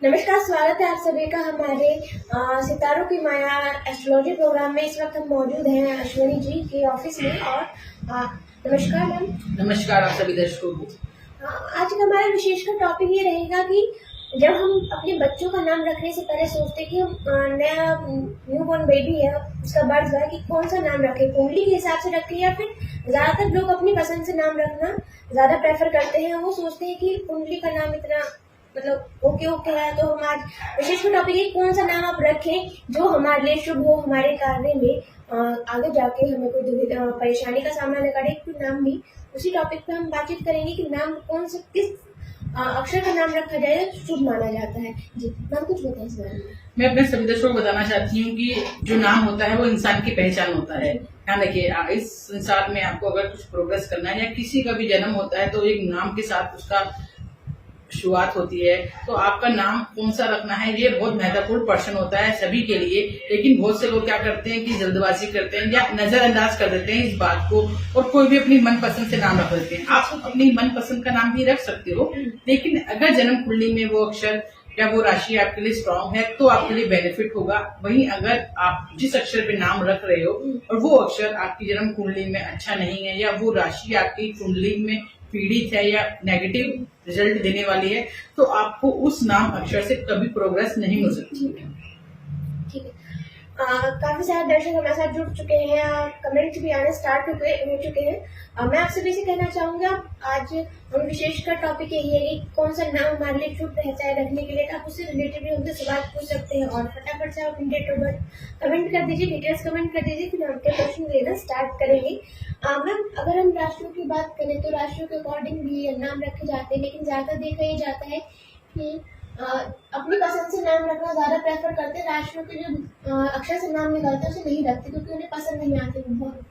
नमस्कार, स्वागत है आप सभी का हमारे सितारों की माया एस्ट्रोलॉजी प्रोग्राम में। इस वक्त हम मौजूद हैं अश्विनी जी के ऑफिस में और नमस्कार मैम। नमस्कार आप सभी दर्शकों को। आज का हमारा विशेष का टॉपिक ये रहेगा कि जब हम अपने बच्चों का नाम रखने से पहले सोचते हैं कि हम नया न्यू बॉर्न बेबी है उसका बर्थ हुआ है कि कौन सा नाम रखें, कुंडली के हिसाब से रखें या फिर ज्यादातर लोग अपनी पसंद से नाम रखना ज्यादा प्रेफर करते हैं। वो सोचते हैं कि कुंडली का नाम इतना मतलब ओके है। तो हम आज विशेष टॉपिक है कौन सा नाम आप रखें जो हमारे लिए शुभ हो, हमारे कार्य में आगे जाके हमें कोई दुविधा परेशानी का सामना न करे। तो नाम भी उसी टॉपिक पे हम बातचीत करेंगे कि नाम कौन से किस अक्षर का नाम रखा जाए तो शुभ माना जाता है। जी मैम कुछ बताएं इस बारे में। मैं अपने सभी दर्शकों को बताना चाहती हूँ कि जो नाम होता है वो इंसान की पहचान होता है। ध्यान रखिए, इस संसार में आपको अगर कुछ प्रोग्रेस करना है या किसी का भी जन्म होता है तो एक नाम के साथ उसका शुरुआत होती है। तो आपका नाम कौन सा रखना है ये बहुत महत्वपूर्ण प्रश्न होता है सभी के लिए। लेकिन बहुत से लोग क्या करते हैं कि जल्दबाजी करते हैं या नजरअंदाज कर देते हैं इस बात को और कोई भी अपनी मनपसंद से नाम रख देते हैं। आप अपनी मनपसंद का नाम भी रख सकते हो, लेकिन अगर जन्म कुंडली में वो अक्षर या वो राशि आपके लिए स्ट्रांग है तो आपके लिए बेनिफिट होगा। वहीं अगर आप जिस अक्षर पे नाम रख रहे हो और वो अक्षर आपकी जन्म कुंडली में अच्छा नहीं है या वो राशि आपकी कुंडली में पीड़ित है या नेगेटिव रिजल्ट देने वाली है तो आपको उस नाम अक्षर से कभी प्रोग्रेस नहीं हो सकती। ठीक है। काफी सारे दर्शक हमारे साथ जुड़ चुके हैं, कमेंट्स भी आने स्टार्ट हो चुके हैं। मैं आपसे भी कहना चाहूंगा आज हम विशेष का टॉपिक यही है कि कौन सा नाम हमारे लिए शुभ रहता है रखने के लिए। आप उससे रिलेटेड भी हमसे सवाल पूछ सकते हैं और फटाफट से आप डेट ऑफ बर्थ कमेंट कर दीजिए, डिटेल्स कमेंट कर दीजिए, फिर हम आपके क्वेश्चन लेना स्टार्ट करेंगे। मैम अगर हम राशियों की बात करें तो राशियों के अकॉर्डिंग भी नाम रखे जाते हैं, लेकिन ज्यादा देखा ये जाता है कि अपनी पसंद से नाम रखना ज्यादा प्रेफर करते हैं। राशियों के जो अक्षर से नाम निकालते हैं उसे नहीं रखते क्योंकि उन्हें पसंद नहीं आते।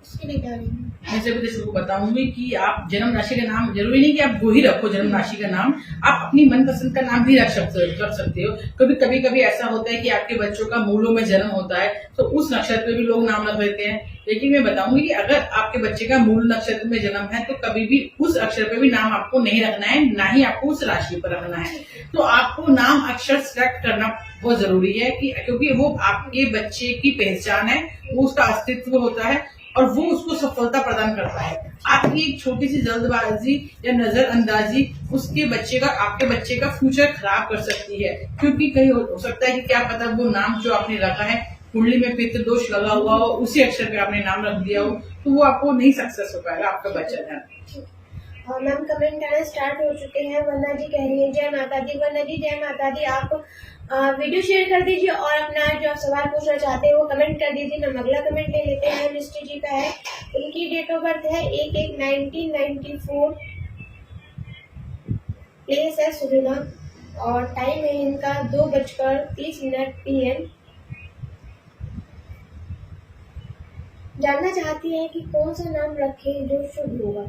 उसके लिए क्या रहेंगे? मैं सभी दर्शकों को बताऊंगी कि आप जन्म राशि का नाम जरूरी नहीं कि आप वो ही रखो जन्म राशि का नाम, आप अपनी मनपसंद का नाम भी रख सकते हो। कभी ऐसा होता है कि आपके बच्चों का मूलों में जन्म होता है तो उस नक्षत्र पे भी लोग नाम रख देते हैं। लेकिन मैं बताऊंगी कि अगर आपके बच्चे का मूल नक्षत्र में जन्म है तो कभी भी उस अक्षर पे भी नाम आपको नहीं रखना है, ना ही आपको उस राशि पर रखना है। तो आपको नाम अक्षर सेलेक्ट करना बहुत जरूरी है कि क्योंकि वो आपके बच्चे की पहचान है, वो उसका अस्तित्व होता है और वो उसको सफलता प्रदान करता है। आपकी एक छोटी सी जल्दबाजी या नजरअंदाजी उसके बच्चे का आपके बच्चे का फ्यूचर खराब कर सकती है। क्योंकि कहीं हो सकता है कि क्या पता वो नाम जो आपने रखा है कुंडली में पितृ दोष लगा हुआ हो, उसी अक्षर पे आपने नाम रख दिया हो तो वो आपको नहीं सक्सेस हो पाएगा आपका बच्चा है। मैम कमेंट आने स्टार्ट हो चुके हैं। वरना जी कह रही है जय माता दी। वरना जी जय माता दी। आप वीडियो शेयर कर दीजिए और अपना जो आप सवाल पूछना चाहते हैं वो कमेंट कर दीजिए। हम अगला कमेंट ले लेते हैं। मिस्टी जी का है, उनकी डेट ऑफ बर्थ है 1/1/1994, प्लेस है सुरीनाम और टाइम है इनका 2:30 PM। जानना चाहती है कि कौन सा नाम रखें जो शुभ होगा।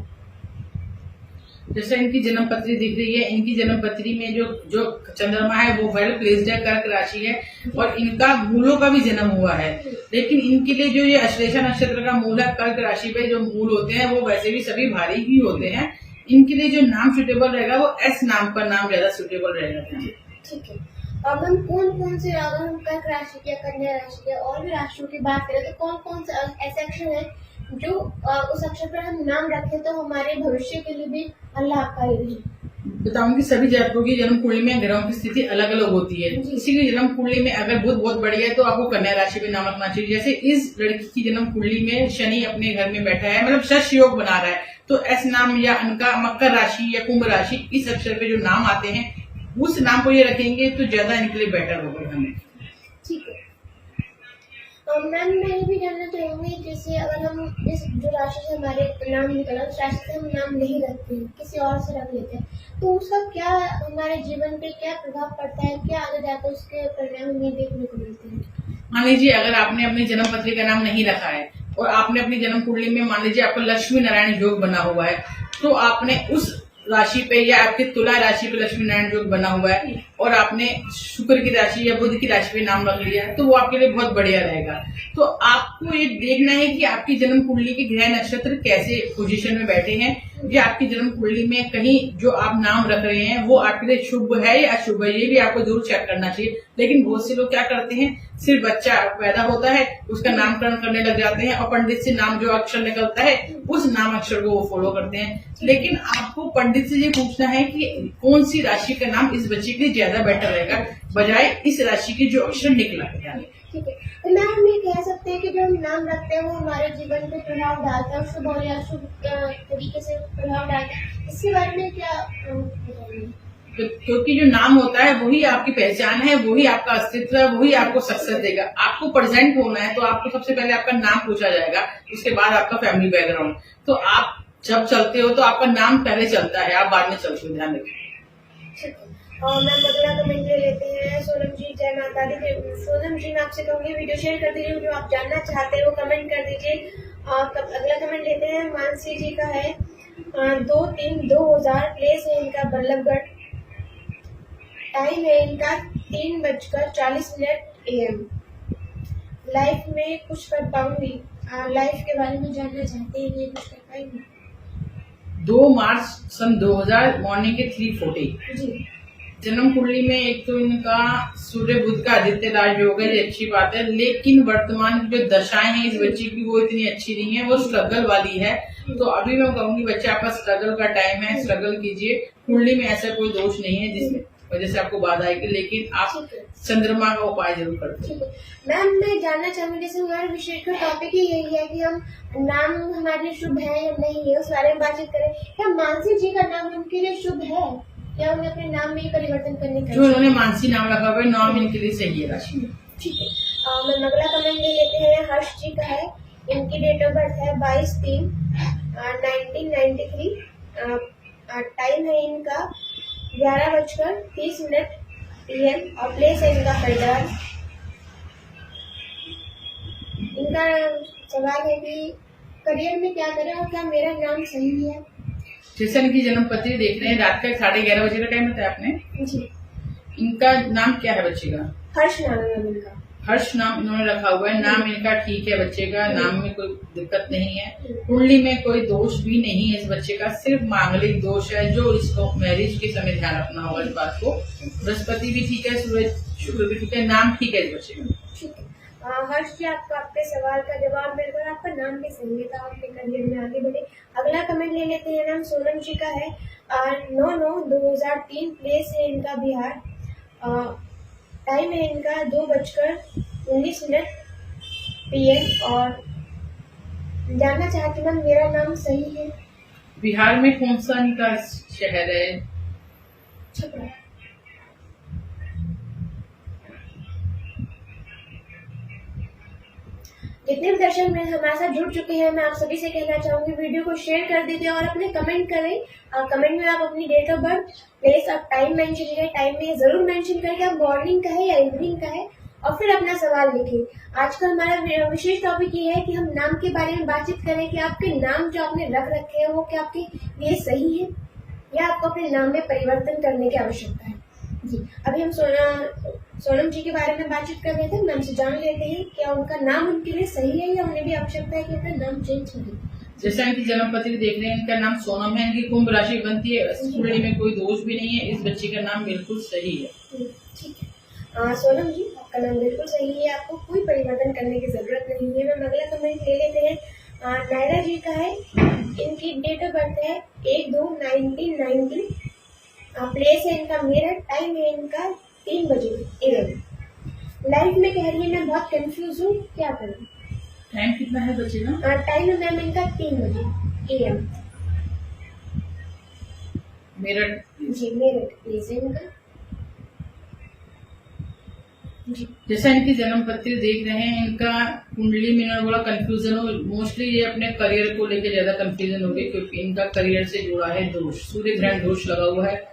जैसे इनकी जन्म पत्री दिख रही है, इनकी जन्म पत्री में जो चंद्रमा है वो वेल प्लेस्ड है, कर्क राशि है और इनका मूलों का भी जन्म हुआ है। लेकिन इनके लिए जो ये अश्लेषा नक्षत्र का मूल है, कर्क राशि पे जो मूल होते हैं वो वैसे भी सभी भारी ही होते हैं। इनके लिए जो नाम सुटेबल रहेगा वो एस नाम का नाम ज्यादा सुटेबल रहेगा। ठीक है। और हम कौन से अगर हम कर्क राशि की या कन्या राशि की और भी राशियों की बात करें तो कौन से ऐसे अक्षर है जो उस अक्षर पर हम नाम रखें तो हमारे भविष्य के लिए भी लाभकारी रहे। बताऊंगी सभी जातकों की जन्म कुंडली में ग्रहों की स्थिति अलग अलग होती है। किसी की जन्म कुंडली में अगर बुध बहुत बढ़िया है तो आपको कन्या राशि पे नाम रखना चाहिए। जैसे इस लड़की की जन्म कुंडली में शनि अपने घर में बैठा है, मतलब शश योग बना रहा है, तो एस नाम या उनका मकर राशि या कुंभ राशि इस अक्षर पे जो नाम आते हैं उस नाम को ये रखेंगे तो ज्यादा इनके लिए बेटर होगा हमें। ठीक है। मैम मैं ये भी जानना चाहूंगी जैसे अगर हम इस जो राशि से हमारे नाम निकला उस राशि से हम नाम नहीं रखते, किसी और से रख लेते हैं तो उसका क्या हमारे जीवन पे क्या प्रभाव पड़ता है, क्या आगे जाकर उसके परिणाम हमें देखने को मिलते हैं? मान लीजिए अगर आपने अपनी जन्म पत्री का नाम नहीं रखा है और आपने अपनी जन्म कुंडली में मान लीजिए आपका लक्ष्मी नारायण योग बना हुआ है तो आपने उस राशि पे या आपके तुला राशि पे लक्ष्मी नारायण योग बना हुआ है और आपने शुक्र की राशि या बुध की राशि पे नाम रख लिया है तो वो आपके लिए बहुत बढ़िया रहेगा। तो आपको ये देखना है कि आपकी जन्म कुंडली के ग्रह नक्षत्र कैसे पोजीशन में बैठे हैं ये आपकी जन्म कुंडली में कहीं जो आप नाम रख रहे हैं वो आपके लिए शुभ है या अशुभ है, ये भी आपको जरूर चेक करना चाहिए। लेकिन बहुत से लोग क्या करते हैं, सिर्फ बच्चा पैदा होता है उसका नामकरण करने लग जाते हैं और पंडित से नाम जो अक्षर निकलता है उस नाम अक्षर को वो फॉलो करते हैं। लेकिन आपको पंडित से ये पूछना है कि कौन सी राशि का नाम इस बच्चे के लिए ज्यादा बेटर रहेगा, बजाय इस राशि के जो अक्षर निकला है। यानी ठीक है, तो मैम हम ये कह सकते हैं कि जो हम नाम रखते हैं वो हमारे जीवन पे प्रभाव डालता है, शुभ और अशुभ तरीके से प्रभाव डालता है। इसके बारे में क्या बताइए? क्योंकि जो नाम होता है वही आपकी पहचान है, वही आपका अस्तित्व है, वही आपको सक्सेस देगा। आपको प्रेजेंट होना है तो आपको सबसे पहले आपका नाम पूछा जाएगा, उसके बाद आपका फैमिली बैकग्राउंड। तो आप जब चलते हो तो आपका नाम पहले चलता है, आप बाद में चलते हो, ध्यान रखिए। और मैम अगला कमेंट ले लेते हैं। सोनम जी, जय माता दी। सोनम जी, मैं आपसे कहूंगी वीडियो शेयर कर दीजिए, जो आप जानना चाहते हैं वो कमेंट कर दीजिए। अगला कमेंट लेते हैं, मानसी जी का है 2/3/2000, प्लेस है इनका बल्लभगढ़, टाइम है इनका 3:40 AM। लाइफ में कुछ कर पाऊंगी, लाइफ के बारे में जानना चाहते हैं, ये कुछ कर पाएंगे? 2 मार्च सन 2000, मॉर्निंग के 3:40 जी। जन्म कुंडली में एक तो इनका सूर्य बुध का आदित्य राज योग है, ये अच्छी बात है। लेकिन वर्तमान की जो दशाएं हैं इस बच्चे की वो इतनी अच्छी नहीं है, वो स्ट्रगल वाली है। तो अभी मैं कहूंगी बच्चे आपका स्ट्रगल का टाइम है, स्ट्रगल कीजिए। कुंडली में ऐसा कोई दोष नहीं है जिसमें वजह से आपको बाधा आएगी, लेकिन आप चंद्रमा का उपाय जरूर करते हैं। मैम मैं जानना चाहूंगी, जैसे हमारा विशेष का टॉपिक ही यही है कि हम नाम हमारे लिए शुभ है या नहीं है, उस बारे में बातचीत करें। क्या मानसी जी का नाम उनके लिए शुभ है या उन्हें अपने नाम में परिवर्तन करने का? जो उन्होंने मानसी नाम रखा हुआ है, नाम इनके लिए सही है राशि। ठीक है, मैम अगला कमेंट ले लेते हैं। हर्ष जी का है, इनकी डेट ऑफ बर्थ है 22/3/1993, टाइम है इनका 11:30 PM और प्लेस है इनका फरीदाबाद। इनका सवाल है कि करियर में क्या करें और क्या मेरा नाम सही है? जैसे इनकी जन्म पत्री देख रहे हैं, रात का 11:30 बजे का टाइम बताया आपने जी। इनका नाम क्या है बच्चे का? हर्ष नाम है इनका। हर्ष नाम इन्होंने रखा हुआ है। नाम इनका ठीक है बच्चे का, नाम में कोई दिक्कत नहीं है। कुंडली में कोई दोष भी नहीं है इस बच्चे का, सिर्फ मांगलिक दोष है जो इसको मैरिज के समय ध्यान रखना होगा इस बात को। बृहस्पति भी ठीक है, सूरज शुक्र भी ठीक है, नाम ठीक है इस बच्चे का। ठीक है, हर्ष जी आपको आपके सवाल का जवाब मिल गया, आपका नाम भी सही है, तो आपके करियर में आगे बढ़े। अगला कमेंट ले लेते हैं। नाम सोनम जी का है 9/9/2003, प्लेस है इनका बिहार, टाइम है इनका 2:19 PM और जानना चाहती हूँ मेरा नाम सही है? बिहार में कौन सा इनका शहर है? छपरा। जितने भी दर्शक मेरे हमारे साथ जुड़ चुके हैं, मैं आप सभी से कहना चाहूंगी वीडियो को शेयर कर दीजिए और अपने कमेंट करें। कमेंट में आप अपनी डेट ऑफ बर्थ, प्लेस और टाइम मेंशन करें। टाइम में जरूर मेंशन करें कि आप मॉर्निंग का है या इवनिंग का है, और फिर अपना सवाल लिखें। आज का हमारा विशेष टॉपिक ये है कि हम नाम के बारे में बातचीत करें कि आपके नाम जो आपने रख रखे हैं वो क्या आपके लिए सही है या आपको अपने नाम में परिवर्तन करने की आवश्यकता है। जी, अभी हम सोनम जी के बारे में बातचीत कर रहे थे, नाम से जान लेते हैं क्या उनका नाम उनके लिए सही है या उन्हें भी आवश्यकता है कि अपना नाम चेंज करें। जैसा इनकी जन्म पत्री देख रहे हैं, इनका नाम सोनम है, इनकी कुंभ राशि बनती है, कुंडली में कोई दोष भी नहीं है, इस बच्चे का नाम बिल्कुल सही है। ठीक है, सोनम जी आपका नाम बिल्कुल सही है, आपको कोई परिवर्तन करने की जरूरत नहीं है। मैं अगला कमेंट ले लेते हैं। नायरा जी का है, इनकी डेट ऑफ बर्थ है 1/2/1990, प्लेस है इनका मेरठ, टाइम है इनका 3 AM। लाइफ में कह रही है मैं बहुत कंफ्यूज हूँ, क्या करूँ? टाइम कितना है बच्चे का? टाइम है मैम इनका 3 AM। मेरठ। जी, मेरठ प्लेस है इनका। जी, जैसा इनकी जन्म पत्री देख रहे हैं, इनका कुंडली में इन्होंने बोला कंफ्यूजन हो, मोस्टली ये अपने करियर को लेकर ज्यादा कंफ्यूजन हो गई, क्योंकि इनका करियर से जुड़ा है दोष, सूर्य ग्रहण दोष लगा हुआ है।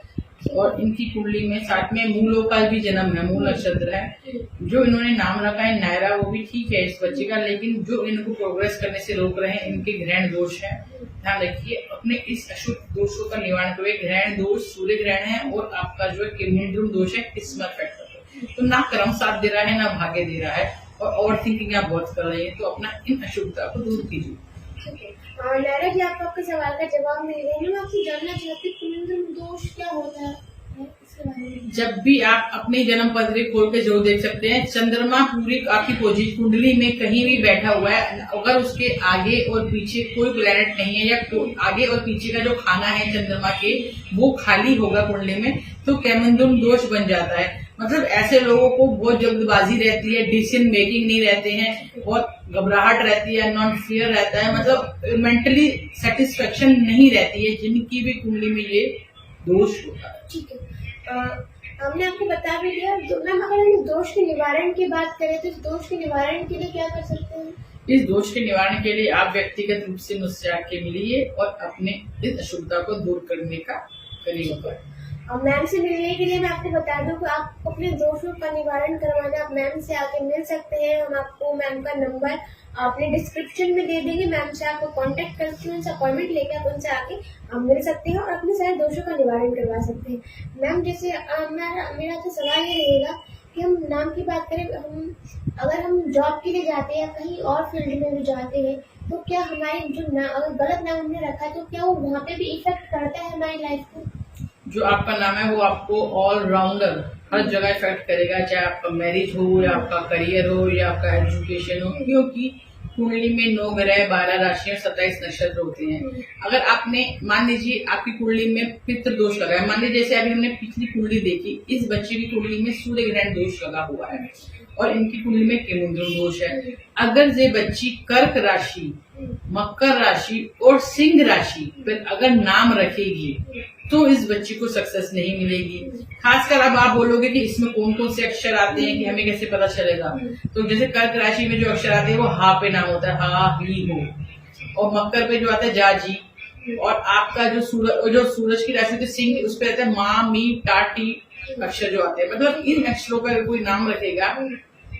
और इनकी कुंडली में साथ में मूलों का भी जन्म है, मूल नक्षत्र है। जो इन्होंने नाम रखा है नायरा, वो भी ठीक है इस बच्चे का, लेकिन जो इनको प्रोग्रेस करने से रोक रहे हैं इनके ग्रहण दोष है। ध्यान रखिए अपने इस अशुभ दोषों का निवारण करिए। ग्रहण दोष, सूर्य ग्रहण है और आपका जो है किरमिंड्रुम दोष है, किस्मत फैक्टर। तो ना कर्म साथ दे रहा है ना भाग्य दे रहा है, और ओवर थिंकिंग आप बहुत कर रही है, तो अपना इन अशुभता को दूर कीजिए। ठीक है, नायरा जी, आपको आपके सवाल का जवाब मिल गया। मैं आपसे जानना चाहती हूँ कुंडली दोष क्या होता है इसके बारे में। जब भी आप अपनी जन्म पत्री खोल के जरूर देख सकते हैं, चंद्रमा पूरी आपकी पोजीशन कुंडली में कहीं भी बैठा हुआ है, अगर उसके आगे और पीछे कोई प्लेनेट नहीं है या आगे और पीछे का जो खाना है चंद्रमा के वो खाली होगा कुंडली में, तो कैमंडूम दोष बन जाता है। मतलब ऐसे लोगों को बहुत जल्दबाजी रहती है, डिसीजन मेकिंग नहीं रहते हैं, बहुत घबराहट रहती है, नॉन फियर रहता है, मतलब मेंटली सेटिस्फेक्शन नहीं रहती है, जिनकी भी कुंडली में ये दोष होता है। ठीक है, हमने आपको बता भी दिया। मैम, अगर हम दोष के निवारण की बात करें तो इस दोष के निवारण के लिए क्या कर सकते हैं? इस दोष के निवारण के लिए आप व्यक्तिगत रूप से मुझसे आके मिलिए और अपने इस अशुभता को दूर करने का करिए उपाय। और मैम से मिलने के लिए मैं आपको बता दूं कि आप अपने दोषों का निवारण करवाने आप मैम से आके मिल सकते हैं। हम आपको मैम का नंबर अपने डिस्क्रिप्शन में दे देंगे। मैम से आपको कांटेक्ट करके उनसे अपॉइंटमेंट लेके आप उनसे आके आप मिल सकते हैं और अपने सारे दोषों का निवारण करवा सकते हैं। मैम, जैसे मेरा तो सवाल ये रहेगा कि हम नाम की बात करें, अगर हम जॉब के लिए जाते हैं या कहीं और फील्ड में भी जाते हैं तो क्या हमारे जो अगर गलत नाम हमने रखा है तो क्या वो वहाँ पे भी इफेक्ट करता है हमारी लाइफ को? जो आपका नाम है वो आपको ऑलराउंडर हर जगह इफेक्ट करेगा, चाहे आपका मैरिज हो या आपका करियर हो या आपका एजुकेशन हो, क्योंकि कुंडली में 9 ग्रह, 12 राशि और 27 नक्षत्र होते हैं। अगर आपने मान लीजिए आपकी कुंडली में पितृ दोष लगा है, मान लीजिए जैसे अभी हमने पिछली कुंडली देखी, इस बच्चे की कुंडली में सूर्य ग्रहण दोष लगा हुआ है और इनकी कुंडली में केमुद्र दोष है। अगर ये बच्ची कर्क राशि, मकर राशि और सिंह राशि पर अगर नाम रखेगी तो इस बच्ची को सक्सेस नहीं मिलेगी। खासकर अब आप बोलोगे कि इसमें कौन कौन से अक्षर आते हैं कि हमें कैसे पता चलेगा, तो जैसे कर्क राशि में जो अक्षर आते हैं वो हा पे नाम होता है, हा ही हो, और मकर पे जो आता है जा जी, और आपका जो सूरज की राशि होती है सिंह, उस पे आता है मा मी टा टी अक्षर जो आते हैं। मतलब इन अक्षरों का अगर कोई नाम रखेगा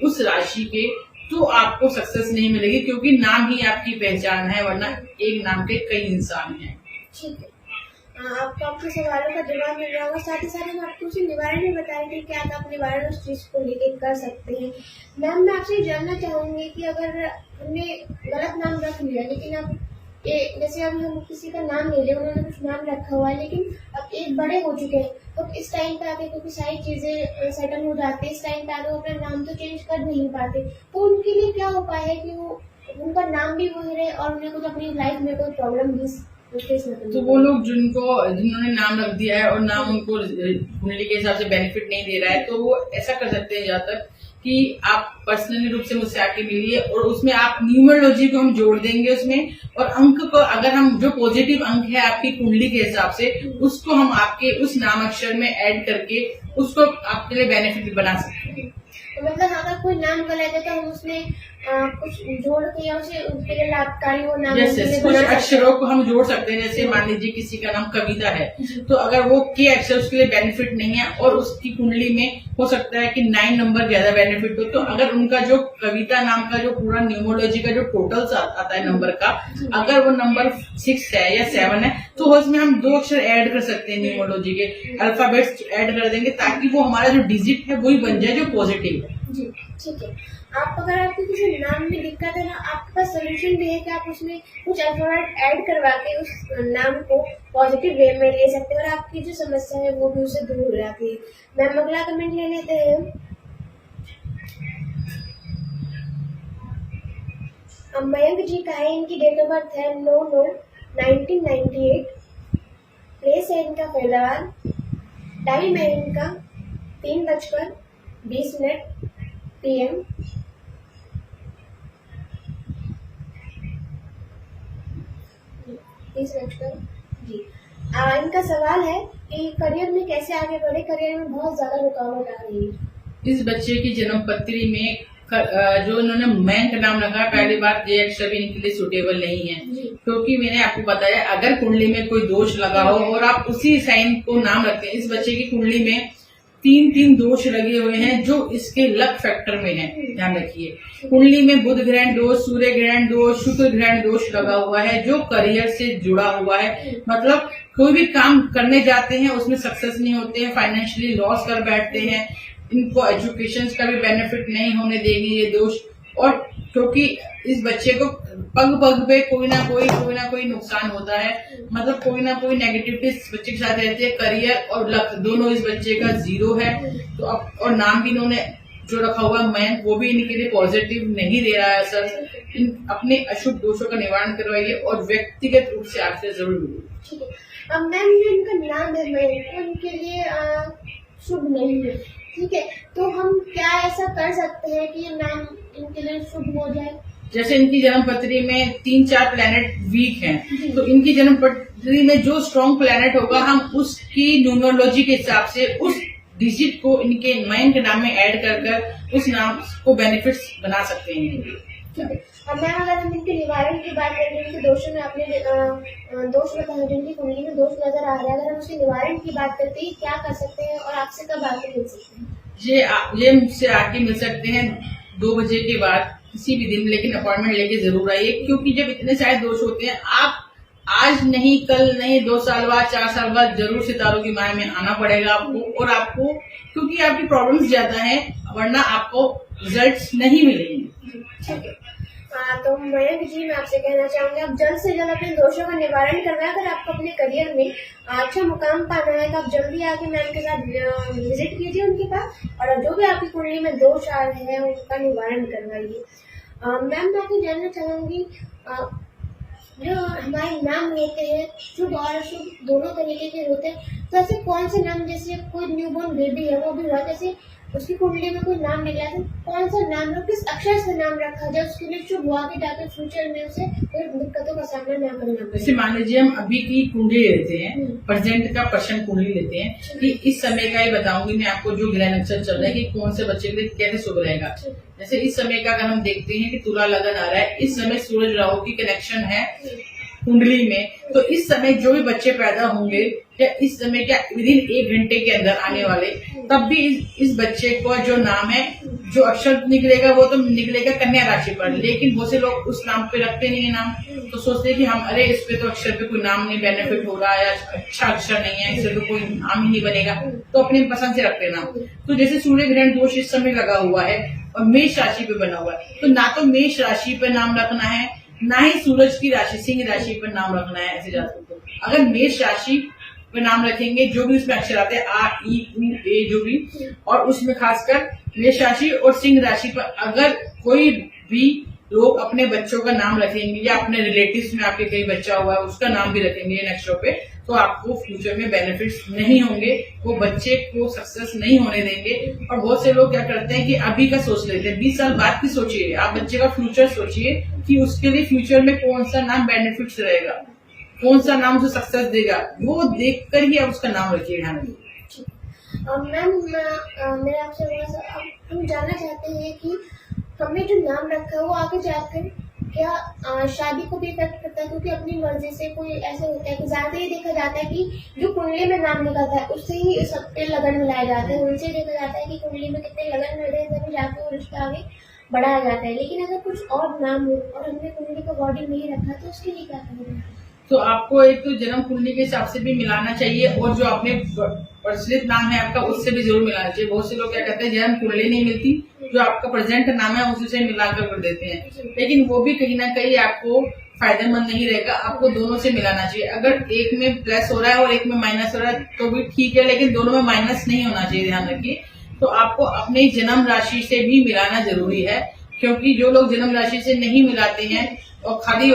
उस राशि के तो आपको सक्सेस नहीं मिलेगी, क्योंकि नाम ही आपकी पहचान है, वरना एक नाम के कई इंसान हैं। ठीक है, आपको आपके सवालों का जवाब मिल रहा होगा। साथ ही साथ हम आपको उसी निवारण भी बताएंगे कि आप निवारण उस चीज को लेकर कर सकते हैं। मैम, मैं आपसे जानना चाहूंगी कि अगर हमने गलत नाम रख लिया, लेकिन अब जैसे अब हम किसी का नाम ले लें, उन्होंने कुछ नाम रखा हुआ है लेकिन अब एक बड़े हो चुके हैं, तो इस टाइम पे आके क्योंकि सारी चीजें सेटल हो जाती है, इस टाइम पे आके वो अपना नाम तो चेंज कर नहीं पाते, तो उनके लिए क्या उपाय है कि वो उनका नाम भी वही रहे और उन्हें कुछ अपनी लाइफ में कोई प्रॉब्लम भी? तो वो लोग जिन्होंने नाम रख दिया है और नाम उनको कुंडली के हिसाब से बेनिफिट नहीं दे रहा है, तो वो ऐसा कर सकते हैं जहाँ तक कि आप पर्सनली रूप से मुझसे आके मिलिए और उसमें आप न्यूमरोलॉजी को हम जोड़ देंगे उसमें, और अंक को अगर हम जो पॉजिटिव अंक है आपकी कुंडली के हिसाब से उसको हम आपके उस नाम अक्षर में ऐड करके उसको आपके लिए बेनिफिट बना सकते हैं। तो मतलब अगर कोई नाम गलत है तो हम उसमें कुछ जोड़ के या उसे उसके लिए लाभकारी हो नाम कुछ अक्षरों को हम जोड़ सकते हैं। जैसे मान लीजिए किसी का नाम कविता है, तो अगर वो के अक्षर उसके लिए बेनिफिट नहीं है और उसकी कुंडली में हो सकता है कि 9 नंबर ज्यादा बेनिफिट हो, तो अगर उनका जो कविता नाम का जो पूरा न्यूमरोलॉजी का जो टोटल आता है नंबर का, अगर वो नंबर 6 है या 7 है तो उसमें हम 2 अक्षर ऐड कर सकते हैं, न्यूमरोलॉजी के अल्फाबेट्स ऐड कर देंगे ताकि वो हमारा जो डिजिट है वही बन जाए जो पॉजिटिव है। जी, ठीक है। आप अगर आपको किसी नाम में दिक्कत है ना, आपके पास सोल्यूशन भी है कि आप उसमें कुछ अल्फाबेट ऐड करवा के उस नाम को पॉजिटिव वे में ले सकते हैं और आपकी जो समस्या है वो भी उससे दूर हो जाती है। मैम, अगला कमेंट ले लेते हैं। मयंक जी का है, इनकी डेट ऑफ बर्थ है 9/9/1998, प्लेस है इनका फैजाबाद, टाइम है इनका 3:20 PM। जी, इनका सवाल है कि करियर में कैसे आगे बढ़े, करियर में बहुत ज्यादा रुकावट आ रही है। इस बच्चे की जन्म पत्री में जो इन्होंने मयंक नाम रखा, पहली बात ये अक्षर भी इनके लिए सुटेबल नहीं है, क्योंकि मैंने आपको बताया अगर कुंडली में कोई दोष लगा हो और आप उसी साइन को नाम रखते हैं, इस बच्चे की कुंडली में 3 दोष लगे हुए हैं जो इसके लक फैक्टर में है। ध्यान रखिए, कुंडली में बुध ग्रहण दोष, सूर्य ग्रहण दोष, शुक्र ग्रहण दोष लगा हुआ है जो करियर से जुड़ा हुआ है। मतलब कोई भी काम करने जाते हैं उसमें सक्सेस नहीं होते हैं, फाइनेंशियली लॉस कर बैठते हैं, इनको एजुकेशन का भी बेनिफिट नहीं होने देंगे ये दोष, और क्योंकि इस बच्चे को पग पग पे कोई ना कोई नुकसान होता है, मतलब कोई ना कोई नेगेटिविटी इस बच्चे के साथ रहती है। करियर और लक दोनों इस बच्चे का 0 है। तो अब और नाम भी इन्होंने जो रखा हुआ मैन, वो भी इनके लिए पॉजिटिव नहीं दे रहा है सर। अपने अशुभ दोषों का निवारण करवाइए और व्यक्तिगत रूप से आपसे जरूर मिलिए। ठीक है। अब मैम जो इनका नाम है मैन, उनके लिए शुभ नहीं है, ठीक है, तो हम क्या ऐसा कर सकते हैं कि ये नाम इनके लिए शुभ हो जाए? जैसे इनकी जन्म पत्री में 3-4 प्लेनेट वीक हैं, तो इनकी जन्म पत्री में जो स्ट्रॉन्ग प्लेनेट होगा, हम उसकी न्यूमरोलॉजी के हिसाब से उस डिजिट को इनके मैन के नाम में ऐड कर उस नाम को बेनिफिट्स बना सकते हैं। अब मैम अगर हम इनके निवारण की बात करें, इनके दोषों में आपने दोष बताया, जिनकी कुंडली में दोष नजर आ रहा है, अगर हम उसके निवारण की बात करते हैं क्या कर सकते हैं और आपसे कब आके मिल सकते हैं? ये मुझसे आके मिल सकते हैं 2 बजे के बाद किसी भी दिन, लेकिन अपॉइंटमेंट लेके जरूर आइए, क्योंकि जब इतने सारे दोष होते हैं, आप आज नहीं, कल नहीं, 2 साल बाद, 4 साल बाद जरूर सितारों की माया में आना पड़ेगा आपको। और आपको क्योंकि आपकी प्रॉब्लम्स ज्यादा है, वरना आपको रिजल्ट्स नहीं मिलेंगे। ठीक है। तो मयंक जी, मैं आपसे कहना चाहूंगी, आप जल्द से जल्द अपने दोषों का निवारण करवाएं। अगर आपको अपने करियर में अच्छा मुकाम पाना है तो आप जल्दी आके मैम के साथ विजिट कीजिए उनके पास, और जो भी आपकी कुंडली में दोष आ रहे हैं उनका निवारण करवाइए। मैम मैं आपको जानना चाहूंगी, जो हमारे नाम होते हैं शुभ और अशुभ दोनों तरीके के होते हैं, तो ऐसे कौन से नाम, जैसे कोई न्यूबॉर्न बेबी है वो भी हुआ, जैसे उसकी कुंडली में कोई नाम निकला है, तो कौन सा नाम रखा, किस अक्षर से नाम रखा जाए उसके लिए शुभ हुआ कि ताकि फ्यूचर में उसे कोई दिक्कतों का सामना न करना पड़े? जैसे मान लीजिए हम अभी की कुंडली लेते हैं, प्रेजेंट का पर्सन कुंडली लेते हैं कि इस समय का ही बताऊंगी मैं आपको, जो ग्रह नक्षत्र चल रहा है कि कौन से बच्चे के लिए कैसे शुभ रहेगा। जैसे इस समय का अगर हम देखते हैं कि तुला लगन आ रहा है, इस समय सूरज राहु की कनेक्शन है कुंडली में, तो इस समय जो भी बच्चे पैदा होंगे या इस समय क्या विदिन 1 घंटे के अंदर आने वाले, तब भी इस बच्चे को जो नाम है, जो अक्षर निकलेगा वो तो निकलेगा कन्या राशि पर, लेकिन बहुत से लोग उस नाम पे रखते नहीं है नाम, तो सोचते हैं कि हम अरे इस पे तो अक्षर पे कोई नाम नहीं बेनिफिट हो रहा है, अच्छा अक्षर नहीं है, इससे तो कोई नाम ही नहीं बनेगा, तो अपनी पसंद से रखते नाम। तो जैसे सूर्य ग्रहण दोष इस समय लगा हुआ है और मेष राशि पे बना हुआ है, तो ना तो मेष राशि पे नाम रखना है, ना ही सूरज की राशि सिंह राशि पर नाम रखना है ऐसे जातकों को। अगर मेष राशि पर नाम रखेंगे, जो भी उसमें अक्षर आते हैं आ ई उ ए जो भी, और उसमें खासकर मेष राशि और सिंह राशि पर अगर कोई भी लोग अपने बच्चों का नाम रखेंगे या अपने रिलेटिव्स में आपके कई बच्चा हुआ है उसका नाम भी रखेंगे इन अक्षरों पे, तो आपको फ्यूचर में बेनिफिट्स नहीं होंगे, वो बच्चे को सक्सेस नहीं होने देंगे। और बहुत से लोग क्या करते हैं कि अभी का सोच लेते हैं, 20 साल बाद की सोचिए, आप बच्चे का फ्यूचर सोचिए कि उसके लिए फ्यूचर में कौन सा नाम बेनिफिट्स रहेगा, कौन सा नाम उसे सक्सेस देगा, वो देखकर ही आप उसका नाम रखिए ध्यान में। मैम मेरा आपसे हम जानना चाहते हैं कि हमने जो नाम रखा है वो आगे जाकर क्या शादी को भी इफेक्ट करता है? क्योंकि अपनी मर्जी से कोई ऐसे होता है कि ज्यादा ये देखा जाता है कि जो कुंडली में नाम निकलता है उससे ही सबके लगन मिलाए जाते हैं, उनसे देखा जाता है कि कुंडली में कितने लगन मिल रहे हैं, तभी जाकर वो रिश्ता आगे बढ़ाया जाता है। लेकिन अगर कुछ और नाम हो और हमने कुंडली को बॉडी नहीं रखा तो उसके लिए क्या करेंगे? तो आपको एक तो जन्म कुंडली के हिसाब से भी मिलाना चाहिए, और जो आपने प्रचलित नाम है आपका उससे भी जरूर मिलाना चाहिए। बहुत से लोग क्या कहते हैं जन्म कुंडली नहीं मिलती, जो आपका प्रेजेंट नाम है उसी से मिलाकर कर देते हैं, लेकिन वो भी कहीं ना कहीं आपको फायदेमंद नहीं रहेगा। आपको दोनों से मिलाना चाहिए। अगर एक में प्लस हो रहा है और एक में माइनस हो रहा है तो भी ठीक है, लेकिन दोनों में माइनस नहीं होना चाहिए, ध्यान रखिए। तो आपको अपनी जन्म राशि से भी मिलाना जरूरी है, क्योंकि जो लोग जन्म राशि से नहीं मिलाते हैं और खाली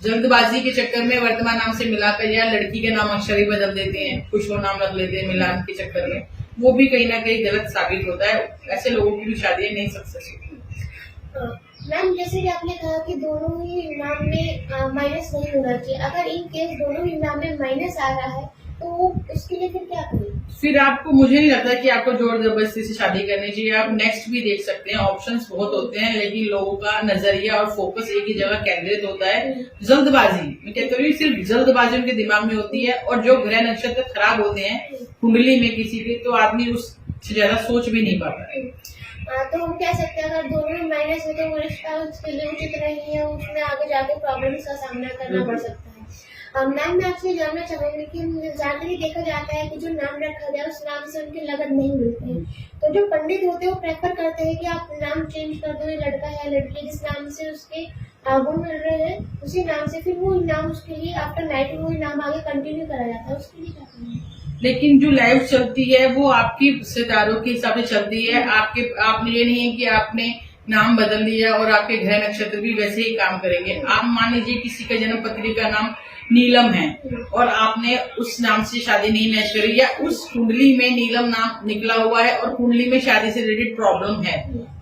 जल्दबाजी के चक्कर में वर्तमान नाम से मिलाकर या लड़की के नाम अक्षर ही बदल देते हैं, कुछ और नाम रख लेते हैं मिलान के चक्कर में, वो भी कहीं ना कहीं गलत साबित होता है। ऐसे लोगों की भी शादियां नहीं सक्सेस होती। मैम जैसे कि आपने कहा कि दोनों ही नाम में माइनस नहीं होना चाहिए, अगर इन केस दोनों ही नाम में माइनस आ रहा है तो उसके लिए फिर क्या करें? फिर आपको, मुझे नहीं लगता कि आपको जोर जबरदस्ती से शादी करनी चाहिए। आप नेक्स्ट भी देख सकते हैं, ऑप्शंस बहुत होते हैं, लेकिन लोगों का नजरिया और फोकस एक ही जगह केंद्रित होता है। जल्दबाजी, मैं कहता हूँ सिर्फ जल्दबाजी उनके दिमाग में होती है, और जो ग्रह नक्षत्र खराब होते हैं कुंडली में किसी के, तो आदमी उससे ज्यादा सोच भी नहीं पाता है। तो हम कह सकते हैं अगर दोनों में माइनस हो तो वो रिश्ता उसके लिए उचित नहीं है, उसमें आगे जाके प्रॉब्लम्स का सामना करना पड़ सकता है। मैम मैं आपसे जानना चाहूंगी कि ज्यादातर ही देखा जाता है कि जो नाम रखा जाए उस नाम से उनके लगन नहीं मिलते हैं, तो जो पंडित होते हैं वो प्रेफर करते हैं कि आप नाम चेंज कर दो, ये लड़का है लड़की जिस नाम से उसके गुण मिल रहे हैं उसी नाम से फिर वो नाम उसके लिए आफ्टर नाइट वो नाम आगे कंटिन्यू करा जाता है, उसके लिए क्या करना है? लेकिन जो लाइफ चलती है वो आपकी रिश्तेदारों के हिसाब से चलती है। आपने ये नहीं है कि आपने नाम बदल दिया और आपके ग्रह नक्षत्र भी वैसे ही काम करेंगे। आप मान लीजिए किसी का जन्म पत्री का नाम नीलम है और आपने उस नाम से शादी नहीं मैच करी, या उस कुंडली में नीलम नाम निकला हुआ है और कुंडली में शादी से रिलेटेड प्रॉब्लम है,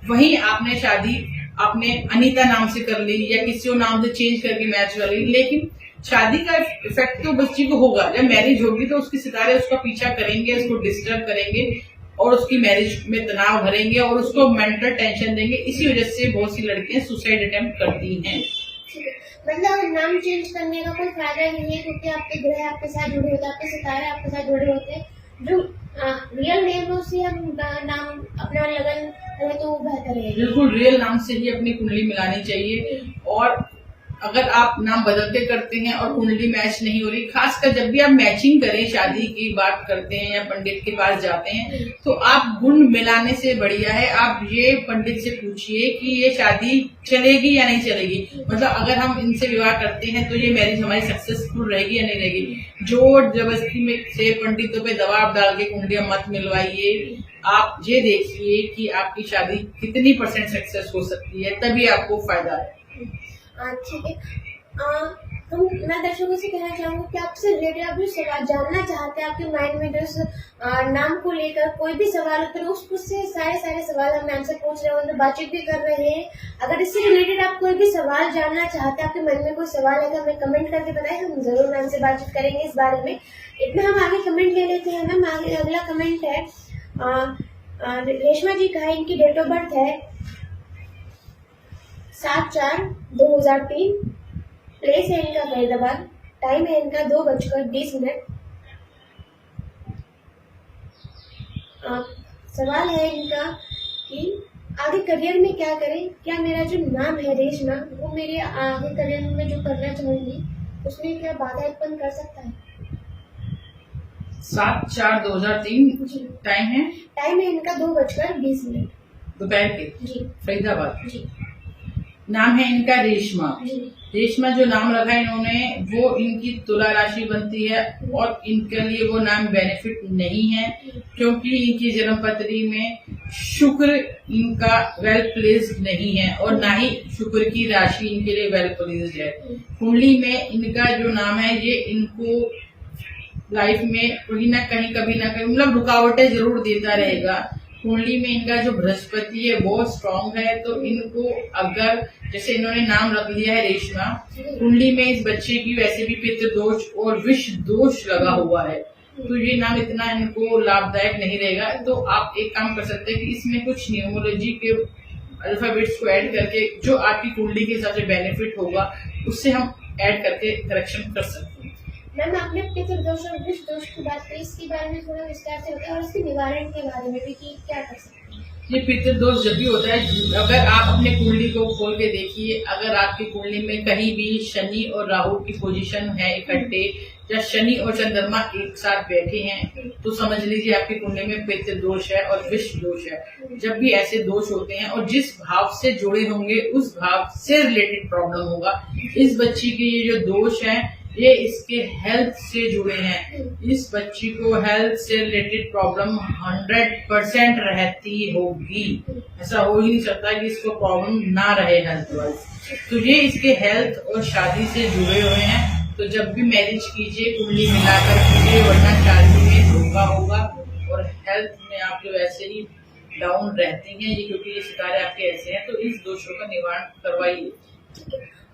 वहीं आपने शादी आपने अनीता नाम से कर ली या किसी और नाम से चेंज करके मैच कर ली, लेकिन शादी का इफेक्ट तो बच्ची को होगा। जब मैरिज होगी तो उसके सितारे उसका पीछा करेंगे, उसको डिस्टर्ब करेंगे और उसकी मैरिज में तनाव भरेंगे और उसको मेंटल टेंशन देंगे। इसी वजह से बहुत सी लड़कियां सुसाइड अटेम्प्ट करती हैं। मतलब नाम चेंज करने का कोई फायदा नहीं है क्योंकि आपके ग्रह आपके साथ जुड़े होते हैं, आपके सितारे आपके साथ जुड़े होते हैं। जो रियल नेम है उससे हम नाम अपना लगन रहे तो बेहतर है। बिल्कुल रियल नाम से ही अपनी कुंडली मिलानी चाहिए। और अगर आप नाम बदलते करते हैं और कुंडली मैच नहीं हो रही, खासकर जब भी आप मैचिंग करें, शादी की बात करते हैं या पंडित के पास जाते हैं, तो आप गुण मिलाने से बढ़िया है आप ये पंडित से पूछिए कि ये शादी चलेगी या नहीं चलेगी। मतलब अगर हम इनसे विवाह करते हैं तो ये मैरिज हमारी सक्सेसफुल रहेगी या नहीं रहेगी। जोर जबरदस्ती में से पंडितों पे दबाव डाल के कुंडलियां मत मिलवाइए। आप ये देखिए कि आपकी शादी कितनी % सक्सेस हो सकती है, तभी आपको फायदा है। ठीक है। मैं दर्शकों से कहना चाहूंगी कि आपसे रिलेटेड आप जो सवाल जानना चाहते हैं, आपके माइंड में जो नाम को लेकर कोई भी सवाल होता है उससे सारे सवाल हम मैम से पूछ रहे हैं, बातचीत भी कर रहे हैं। अगर इससे रिलेटेड आप कोई भी सवाल जानना चाहते हैं, आपके मन में कोई सवाल है तो हमें कमेंट करके बताएं, हम जरूर मैम से बातचीत करेंगे इस बारे में। इतना हम आगे कमेंट ले लेते हैं मैम। आगे अगला कमेंट है रेशमा जी का है, इनकी डेट ऑफ बर्थ है 7/4/2003, प्लेस है इनका फरीदाबाद, टाइम है इनका 2:20। सवाल है इनका कि आगे करियर में क्या करें, क्या मेरा जो नाम है रेशमा वो मेरे आगे करियर में जो करना चाहूंगी उसमें क्या बाधा उत्पन्न कर सकता है? 7/4/2003 टाइम है इनका 2:20 दोपहर के जी फरीदाबाद। जी। नाम है इनका रेशमा। जी। रेशमा जो नाम रखा है इन्होंने वो इनकी तुला राशि बनती है और इनके लिए वो नाम बेनिफिट नहीं है क्योंकि इनकी जन्म पत्री में शुक्र इनका वेल प्लेस्ड नहीं है और ना ही शुक्र की राशि इनके लिए वेल प्लेस्ड है। कुंडली में इनका जो नाम है ये इनको लाइफ में कहीं ना कहीं कभी ना कहीं मतलब रुकावटें जरूर देता रहेगा। कुंडली में इनका जो बृहस्पति है वो स्ट्रांग है, तो इनको अगर जैसे इन्होंने नाम रख लिया है रेशमा, कुंडली में इस बच्चे की वैसे भी पितृ दोष और विष दोष लगा हुआ है, तो ये नाम इतना इनको लाभदायक नहीं रहेगा। तो आप एक काम कर सकते हैं कि इसमें कुछ न्यूमरोलॉजी के अल्फाबेट्स को ऐड करके जो आपकी कुंडली के हिसाब से बेनिफिट होगा उससे हम ऐड करके करेक्शन कर सकते हैं। मैम आपने पितृ दोष और विष दोष की बात की, इसके बारे में थोड़ा विस्तार से बताएं और इसके निवारण के बारे में भी कि क्या कर सकते हैं। ये पितृदोष जब भी होता है, अगर आप अपने कुंडली को खोल के देखिए, अगर आपकी कुंडली में कहीं भी शनि और राहु की पोजीशन है इकट्ठे या शनि और चंद्रमा एक साथ बैठे हैं तो समझ लीजिए आपकी कुंडली में पितृदोष है और विष दोष है। जब भी ऐसे दोष होते हैं और जिस भाव से जुड़े होंगे उस भाव से रिलेटेड प्रॉब्लम होगा। इस बच्ची के ये जो दोष है ये इसके हेल्थ से जुड़े हैं। इस बच्ची को हेल्थ से रिलेटेड प्रॉब्लम 100% रहती होगी। ऐसा हो ही नहीं सकता कि इसको प्रॉब्लम ना रहे हेल्थ वाइज। तो ये इसके हेल्थ और शादी से जुड़े हुए हैं। तो जब भी मैरिज कीजिए कुंडली मिलाकर कीजिए, वरना शादी में धोखा होगा और हेल्थ में आप जो ऐसे ही डाउन रहती हैं ये क्योंकि ये सितारे आपके ऐसे हैं। तो इस दोषों का निवारण करवाइए।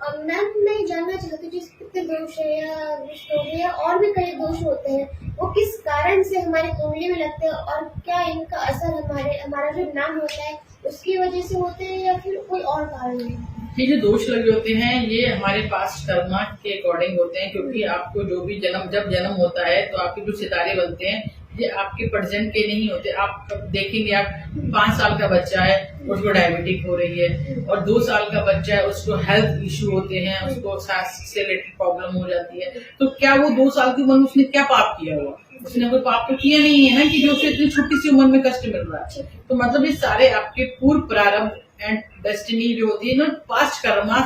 मैम मैं जानना चाहती हूँ जिस पितृ दोष है या विष दोष है या और भी कई दोष होते हैं वो किस कारण से हमारे कुंडली में लगते हैं और क्या इनका असर हमारा जो नाम होता है उसकी वजह से होते हैं या फिर कोई और कारण है? ये जो दोष लगे होते हैं ये हमारे पास कर्मा के अकॉर्डिंग होते हैं क्योंकि आपको जो भी जब जन्म होता है तो आपके जो सितारे बनते हैं ये आपके प्रेजेंट के नहीं होते। आप देखेंगे, आप 5 साल का बच्चा है उसको डायबिटिक हो रही है, और 2 साल का बच्चा है उसको हेल्थ इश्यू होते हैं, उसको सांस से रिलेटेड प्रॉब्लम हो जाती है। तो क्या वो 2 साल की उम्र में उसने क्या पाप किया हुआ? उसने कोई पाप तो किया नहीं है ना, कि जो उसे इतनी छोटी सी उम्र में कष्ट मिल रहा है। तो मतलब ये सारे आपके पूर्व प्रारंभ एंड डेस्टिनी जो होती है ना, पास्ट कर्मा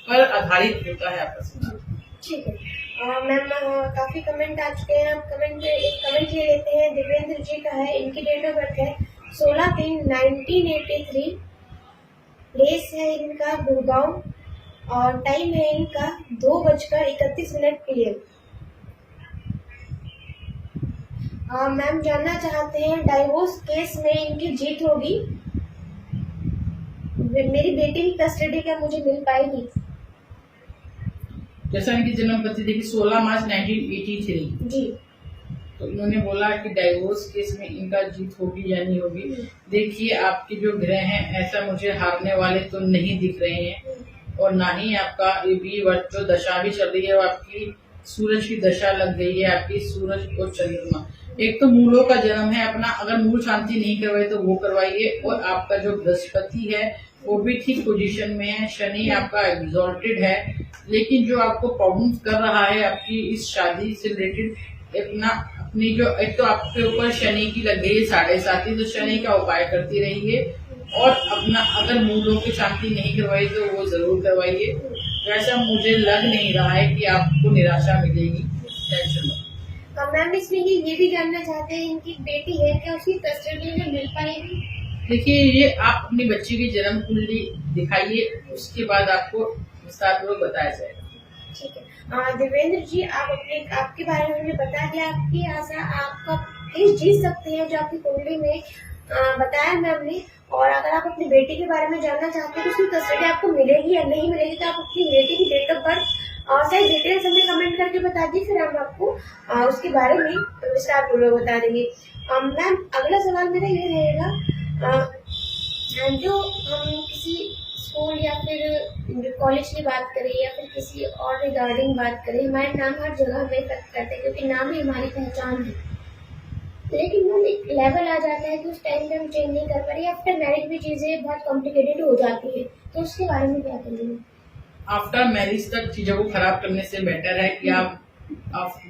पर आधारित होता है आपका सिद्धांत। ठीक है मैम, काफी कमेंट आ चुके हैं। आप एक कमेंट ये लेते हैं, दिव्येंद्र जी का है, इनकी डेट ऑफ बर्थ है 16/3/1983, प्लेस है इनका गुड़गांव, और टाइम है इनका 2:31 PM। मैम जानना चाहते हैं डाइवोर्स केस में इनकी जीत होगी, मेरी बेटी की कस्टडी क्या मुझे मिल पाएगी? जैसा इनकी जन्म तिथि देखिए 16 मार्च 1983 जी। तो इन्होंने बोला कि डाइवोर्स केस में इनका जीत होगी या नहीं होगी। देखिए, आपके जो ग्रह हैं ऐसा मुझे हारने वाले तो नहीं दिख रहे हैं, और ना ही आपका ये भी वर्ष जो दशा भी चल रही है, आपकी सूरज की दशा लग गई है, आपकी सूरज और चंद्रमा। एक तो मूलों का जन्म है अपना, अगर मूल शांति नहीं करवाए तो वो करवाइए। और आपका जो बृहस्पति है वो भी ठीक पोजीशन में है, शनि आपका एग्जॉल्टेड है, लेकिन जो आपको प्रॉब्लम कर रहा है आपकी इस शादी से रिलेटेड अपनी जो, एक तो आपके ऊपर शनि की लग गई है 7.5, तो शनि का उपाय करती रहिए, और अपना अगर मूलों की शांति नहीं करवाई तो वो जरूर करवाइए। वैसा मुझे लग नहीं रहा है कि आपको निराशा मिलेगी, टेंशन मत। मैम इसमें ये भी जानना चाहते हैं, इनकी बेटी है क्या, उसकी कस्टडी में मिल पाएगी? देखिए, ये आप अपनी बच्ची की जन्म कुंडली दिखाइए, उसके बाद आपको विस्तारपूर्वक बताया जाएगा। ठीक है देवेंद्र जी, आपके बारे में मुझे बता दिया, आपकी आशा आपका प्लीज जीत सकते हैं जो आपकी कुंडली में बताया मैम ने। और अगर आप अपनी बेटी के बारे में जानना चाहते हैं तो उसकी कस्टडी आपको मिलेगी या नहीं मिलेगी, तो आप अपनी बेटी की डेट ऑफ बर्थ और सही डिटेल्स हमें कमेंट करके बता दी, फिर हम आपको उसके बारे में विस्तार पूर्वक बता देंगे। मैम अगला सवाल मेरा ये रहेगा, जो हम किसी स्कूल या फिर कॉलेज की बात करें या फिर किसी और रिगार्डिंग बात करें, हमारे नाम हर जगह में इफेक्ट करते हैं क्योंकि नाम ही हमारी पहचान है, लेकिन मैम एक लेवल आ जाता है कि उस टाइम पे हम चेंज नहीं कर पा रहे, आफ्टर मैरिज भी चीजें बहुत कॉम्प्लिकेटेड हो जाती है, तो उसके बारे में क्या करेंगे? आफ्टर मैरिज तक चीजों को खराब करने से बेटर है कि आप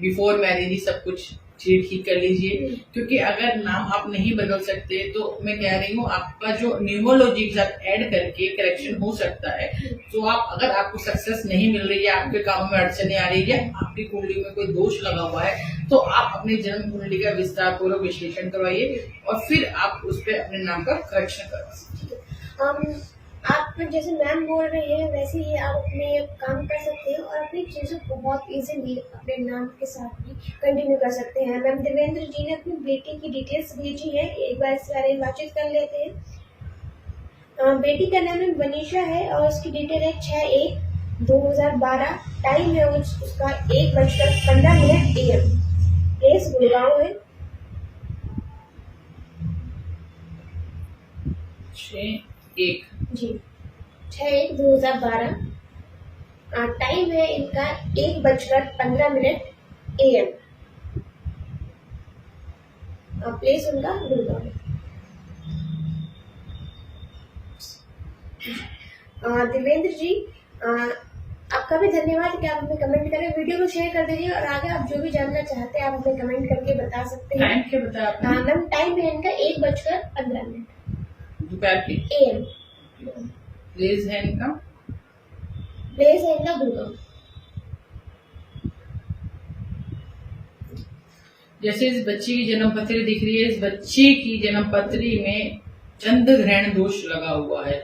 बिफोर मैरिज ही सब कुछ चीज ठीक कर लीजिए, क्योंकि अगर नाम आप नहीं बदल सकते तो मैं कह रही हूँ आपका जो न्यूमोलॉजी के साथ ऐड करके करेक्शन हो सकता है। तो आप अगर आपको सक्सेस नहीं मिल रही है, आपके काम में अड़चने आ रही है, आपकी कुंडली में कोई दोष लगा हुआ है, तो आप अपनी जन्म कुंडली का विस्तार पूर्वक विश्लेषण करवाइए और फिर आप उस पर अपने नाम का करेक्शन करवा सकते। आप जैसे मैम बोल रहे हैं वैसे ही आप अपने काम कर सकते हैं और अपनी चीजों को बहुत इजीली अपने नाम के साथ भी कंटिन्यू कर सकते हैं। मैम देवेंद्र जी ने अपनी बेटी की डिटेल्स भेजी है, एक बार इसके बारे में बातचीत कर लेते हैं। बेटी का नाम है वनीशा है और उसकी डिटेल है 6/1/2012, टाइम है उसका 1:15 AM, प्लेस गुड़गांव है। 6/1 जी 6/1/2012, टाइम है इनका 1:15 AM, प्लेस उनका गुड़गांव है। देवेंद्र जी आपका भी धन्यवाद कि आप हमें कमेंट करें, वीडियो को शेयर कर दीजिए और आगे आप जो भी जानना चाहते हैं आप हमें कमेंट करके बता सकते हैं। टाइम क्या बताया आपने? मैम टाइम है इनका 1:15 दोपहर की AM, प्लेस है इनका गुड़गांव। जैसे इस बच्ची की जन्म पत्री दिख रही है, इस बच्ची की जन्म पत्री में चंद्र ग्रहण दोष लगा हुआ है।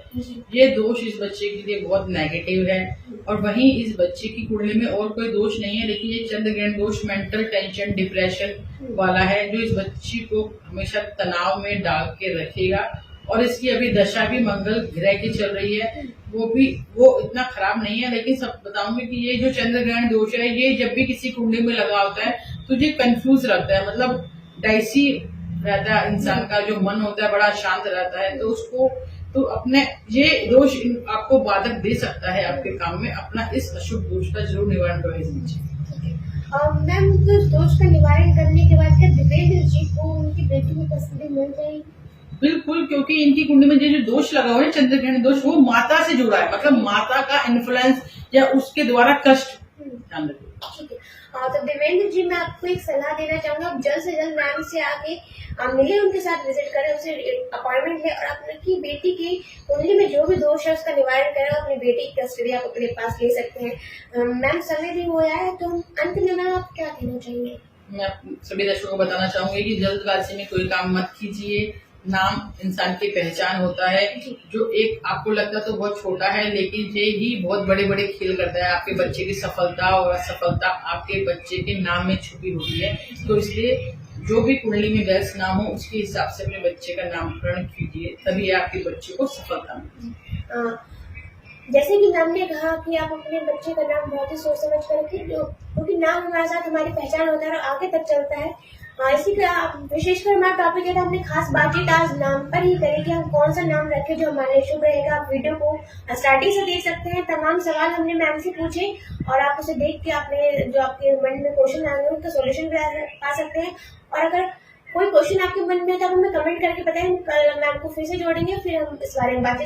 ये दोष इस बच्चे के लिए बहुत नेगेटिव है, और वहीं इस बच्चे की कुंडली में और कोई दोष नहीं है, लेकिन ये चंद्र ग्रहण दोष मेंटल टेंशन डिप्रेशन वाला है, जो इस बच्ची को हमेशा तनाव में डाल के रखेगा। और इसकी अभी दशा भी मंगल ग्रह की चल रही है, वो इतना खराब नहीं है, लेकिन सब बताऊंगी कि ये जो चंद्र ग्रहण दोष है ये जब भी किसी कुंडली में लगा होता है तो ये कंफ्यूज रहता है, मतलब डाइसी रहता है, इंसान का जो मन होता है बड़ा शांत रहता है, तो उसको तो अपने ये दोष आपको बाधक दे सकता है आपके काम में। अपना इस अशुभ दोष का जरूर निवारण करवा दीजिए। मैम, तो इस दोष का निवारण करने के बाद क्या दिव्येंद्र जी को उनकी बेटी की कस्टडी मिल जाएगी? बिल्कुल, क्योंकि इनकी कुंडली में जो दोष लगा हुआ है चंद्रग्रहण दोष, वो माता से जुड़ा है, मतलब माता का इन्फ्लुएंस या उसके द्वारा कष्ट। ध्यान रखिए। ठीक है। तो देवेंद्र जी, मैं आपको एक सलाह देना चाहूंगा, आप जल्द से जल्द मैम से आके मिले, उनके साथ विजिट करें, उनसे अपॉइंटमेंट लें और अपनी बेटी की कुंडली में जो भी दोष है उसका निवारण करें, अपनी बेटी की कस्टडी आप अपने पास ले सकते हैं। मैम, समय भी हो आया है, तो अंत में मैम आप क्या कहना चाहेंगे? मैं सभी दर्शकों को बताना चाहूंगी कि जल्दबाजी में कोई काम मत कीजिए। नाम इंसान की पहचान होता है, जो एक आपको लगता तो बहुत छोटा है, लेकिन ये ही बहुत बड़े बड़े खेल करता है। आपके बच्चे की सफलता और असफलता आपके बच्चे के नाम में छुपी होती है। तो इसलिए जो भी कुंडली में दर्ज नाम हो उसके हिसाब से अपने बच्चे का नामकरण कीजिए, तभी आपके बच्चे को सफलता मिलेगी। जैसे कि मैम ने कहा कि आप अपने बच्चे का नाम बहुत ही सोच समझ कर रखें, क्योंकि नाम हमारे साथ हमारी पहचान होता है और आगे तक चलता है। इसी का विशेषकर हमारा टॉपिक है, तो हमने खास बातचीत आज नाम पर ही करी कि हम कौन सा नाम रखें जो हमारे लिए शुभ रहेगा। आप वीडियो को स्टार्टिंग से देख सकते हैं, तमाम सवाल हमने मैम से पूछे और आप उसे देख के आपने जो आपके मन में क्वेश्चन आएंगे उनका सोल्यूशन भी पा सकते हैं। और अगर कोई क्वेश्चन आपके मन में है तो आप हमें कमेंट करके बताएं, कल मैम को फिर से जोड़ेंगे, फिर हम इस बारे में बातचीत